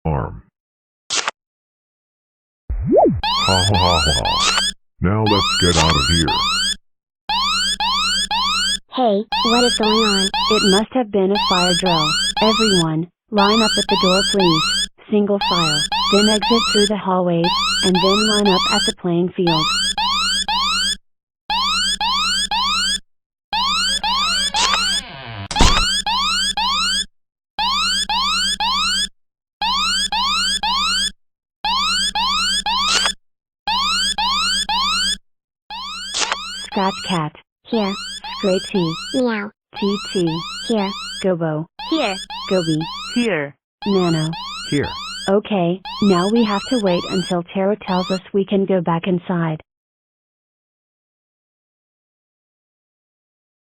arm. Ha ha ha ha. Now let's get out of here. Hey, what is going on? It must have been a fire drill. Everyone, line up at the door please. Single file, then exit through the hallways, and then line up at the playing field. Scratch cat. Here. Scratchy. Meow. TT. Here. Gobo. Here. Gobi. Here. Nano. Here. Okay, now we have to wait until Taro tells us we can go back inside.